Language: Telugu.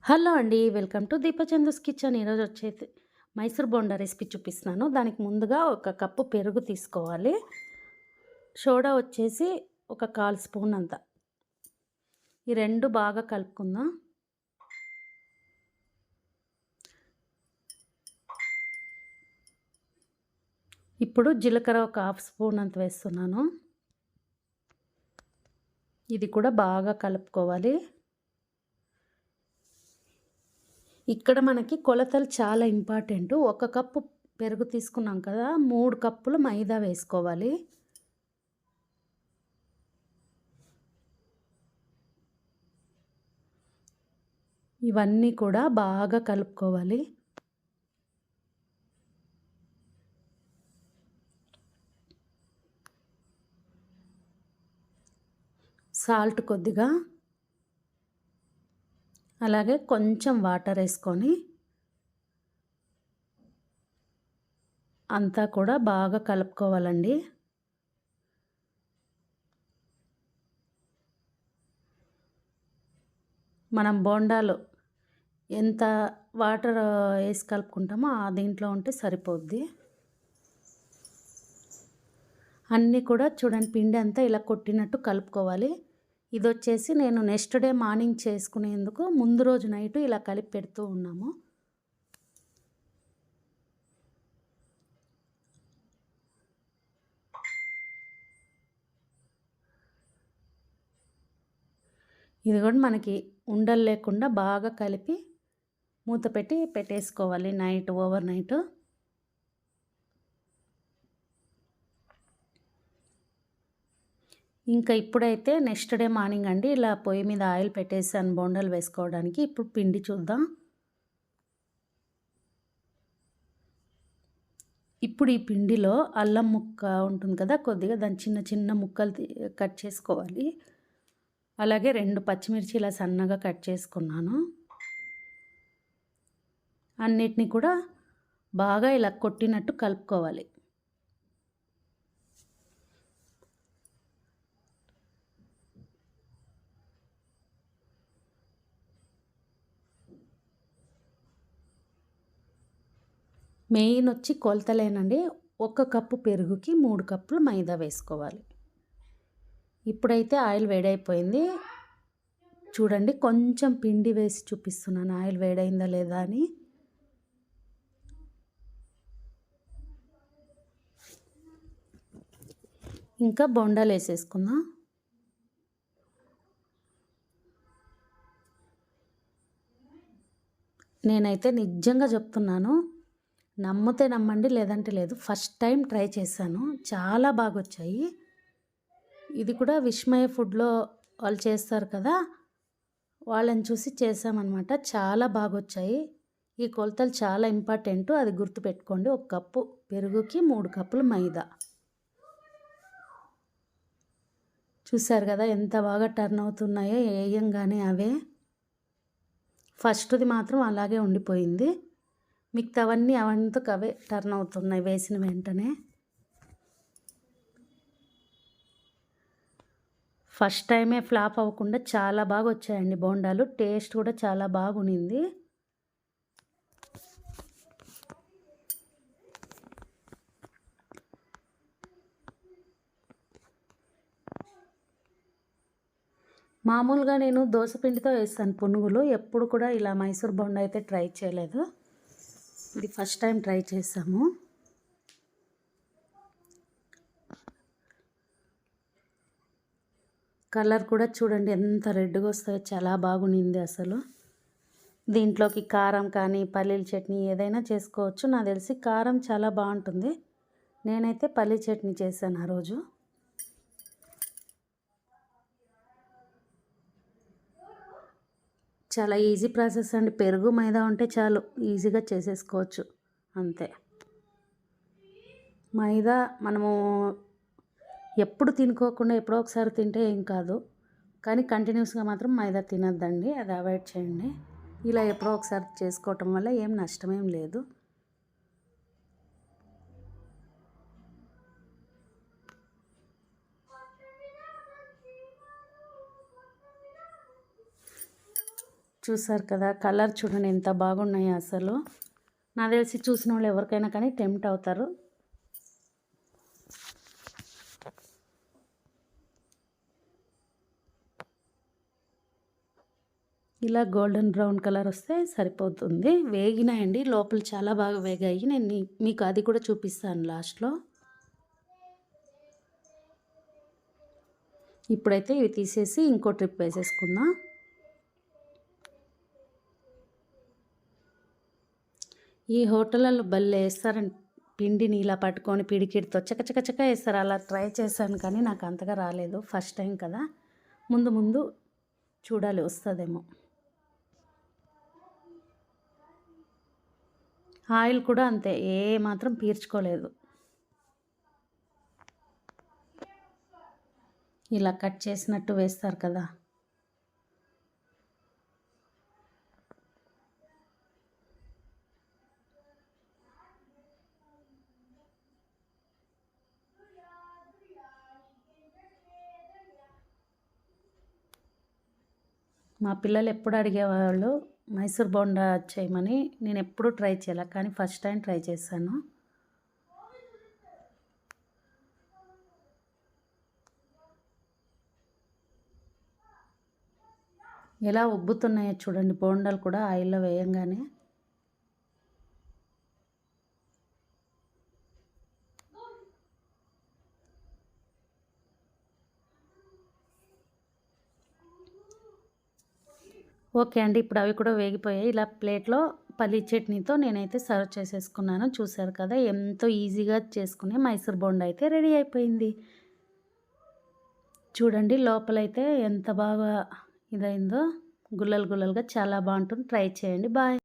హలో అండి. Welcome to Deepachandu's kitchen. ఈరోజు వచ్చేసి మైసూర్ బోండా రెసిపీ చూపిస్తున్నాను. దానికి ముందుగా ఒక కప్పు పెరుగు తీసుకోవాలి. సోడా వచ్చేసి ఒక 1/4 స్పూన్ అంత. ఈ 2 బాగా కలుపుకుందాం. ఇప్పుడు జీలకర్ర ఒక 1/2 స్పూన్ అంత వేస్తున్నాను. ఇది కూడా బాగా కలుపుకోవాలి. ఇక్కడ మనకి కొలతలు చాలా ఇంపార్టెంటు. 1 కప్పు పెరుగు తీసుకున్నాం కదా! 3 కప్పులు మైదా వేసుకోవాలి. ఇవన్నీ కూడా బాగా కలుపుకోవాలి. సాల్ట్ కొద్దిగా, అలాగే కొంచెం వాటర్ వేసుకొని అంతా కూడా బాగా కలుపుకోవాలండి. మనం బోండాలు ఎంత వాటర్ వేసి కలుపుకుంటామో దీంట్లో ఉంటే సరిపోద్ది. అన్నీ కూడా చూడండి, పిండి అంతా ఇలా కొట్టినట్టు కలుపుకోవాలి. ఇదొచ్చేసి నేను నెక్స్ట్ డే మార్నింగ్ చేసుకునేందుకు ముందు రోజు నైట్ ఇలా కలిపి పెడుతూ ఉన్నాము. ఇది కూడా మనకి ఉండలు లేకుండా బాగా కలిపి మూత పెట్టి పెట్టేసుకోవాలి ఓవర్ నైట్. ఇంకా ఇప్పుడైతే నెక్స్ట్ డే మార్నింగ్ అండి, ఇలా పొయ్యి మీద ఆయిల్ పెట్టేసాను బోండాలు వేసుకోవడానికి. ఇప్పుడు పిండి చూద్దాం. ఇప్పుడు ఈ పిండిలో అల్లం ముక్క ఉంటుంది కదా, కొద్దిగా దాన్ని చిన్న చిన్న ముక్కలు కట్ చేసుకోవాలి. అలాగే 2 పచ్చిమిర్చి ఇలా సన్నగా కట్ చేసుకున్నాను. అన్నిటినీ కూడా బాగా ఇలా కొట్టినట్టు కలుపుకోవాలి. మెయిన్ వచ్చి కొలతలేనండి. 1 కప్పు పెరుగుకి 3 కప్పులు మైదా వేసుకోవాలి. ఇప్పుడైతే ఆయిల్ వేడైపోయింది. చూడండి, కొంచెం పిండి వేసి చూపిస్తున్నాను ఆయిల్ వేడైందా లేదా అని. ఇంకా బొండాలు వేసేసుకుందాం. నేనైతే నిజంగా చెప్తున్నాను, నమ్మితే నమ్మండి, లేదంటే లేదు. ఫస్ట్ టైం ట్రై చేశాను, చాలా బాగా వచ్చాయి. ఇది కూడా విస్మయ ఫుడ్లో వాళ్ళు చేస్తారు కదా, వాళ్ళని చూసి చేసామన్నమాట. చాలా బాగా వచ్చాయి. ఈ కొలతలు చాలా ఇంపార్టెంటు, అది గుర్తుపెట్టుకోండి. 1 కప్పు పెరుగుకి 3 కప్పులు మైదా. చూసారు కదా ఎంత బాగా టర్న్ అవుతున్నాయో వేయంగానే అవే. ఫస్ట్ది మాత్రం అలాగే ఉండిపోయింది, మిగతావన్నీ అవంతకు అవే టర్న్ అవుతున్నాయి వేసిన వెంటనే. ఫస్ట్ టైమే ఫ్లాప్ అవ్వకుండా చాలా బాగా వచ్చాయండి బోండాలు. టేస్ట్ కూడా చాలా బాగుంది. మామూలుగా నేను దోసపిండితో వేస్తాను పునుగులు. ఎప్పుడు కూడా ఇలా మైసూర్ బోండా అయితే ట్రై చేయలేదు. ఇది ఫస్ట్ టైం ట్రై చేసాము. కలర్ కూడా చూడండి ఎంత రెడ్గా వస్తాయో, చాలా బాగుంది అసలు. దీంట్లోకి కారం కానీ పల్లీల చట్నీ ఏదైనా చేసుకోవచ్చు. నాకు తెలిసి కారం చాలా బాగుంటుంది. నేనైతే పల్లీ చట్నీ చేశాను ఆ రోజు. చాలా ఈజీ ప్రాసెస్ అండి. పెరుగు మైదా ఉంటే చాలు, ఈజీగా చేసేసుకోవచ్చు అంతే. మైదా మనము ఎప్పుడు తినుకోకుండా ఎప్పుడో ఒకసారి తింటే ఏం కాదు, కానీ కంటిన్యూస్గా మాత్రం మైదా తినద్దండి, అది అవాయిడ్ చేయండి. ఇలా ఎప్పుడో ఒకసారి చేసుకోవటం వల్ల ఏం నష్టమేం లేదు. చూసారు కదా, కలర్ చూడండి ఎంత బాగున్నాయి అసలు. నాకు తెలిసి చూసిన వాళ్ళు ఎవరికైనా కానీ టెంప్ట్ అవుతారు. ఇలా గోల్డెన్ బ్రౌన్ కలర్ వస్తే సరిపోతుంది. వేగినాయండి, లోపల చాలా బాగా వేగాయి. నేను మీకు అది కూడా చూపిస్తాను లాస్ట్లో. ఇప్పుడైతే ఇవి తీసేసి ఇంకో ట్రిప్ వేసేసుకుందాం. ఈ హోటళ్ళలో భలే వేస్తారండి పిండిని, ఇలా పట్టుకొని పిడికిడితో చకచకచక వేస్తారు. అలా ట్రై చేశాను కానీ నాకు అంతగా రాలేదు, ఫస్ట్ టైం కదా. ముందు ముందు చూడాలి వస్తుందేమో. ఆయిల్ కూడా అంతే, ఏ మాత్రం పీల్చుకోలేదు. ఇలా కట్ చేసినట్టు వేస్తారు కదా. మా పిల్లలు ఎప్పుడు అడిగేవాళ్ళు మైసూర్ బోండా చేయమని. నేను ఎప్పుడూ ట్రై చేయాలి కానీ ఫస్ట్ టైం ట్రై చేశాను. ఎలా ఉబ్బుతున్నాయో చూడండి బోండాలు కూడా ఆయిల్లో వేయంగానే. ఓకే అండి, ఇప్పుడు అవి కూడా వేగిపోయాయి. ఇలా ప్లేట్లో పల్లీ చట్నీతో నేనైతే సర్వ్ చేసేసుకున్నాను. చూసారు కదా, ఎంతో ఈజీగా చేసుకునే మైసూర్ బోండా అయితే రెడీ అయిపోయింది. చూడండి లోపలైతే ఎంత బాగా ఇదైందో, గుల్లలు గుల్లలుగా చాలా బాగుంటుంది. ట్రై చేయండి. బాయ్.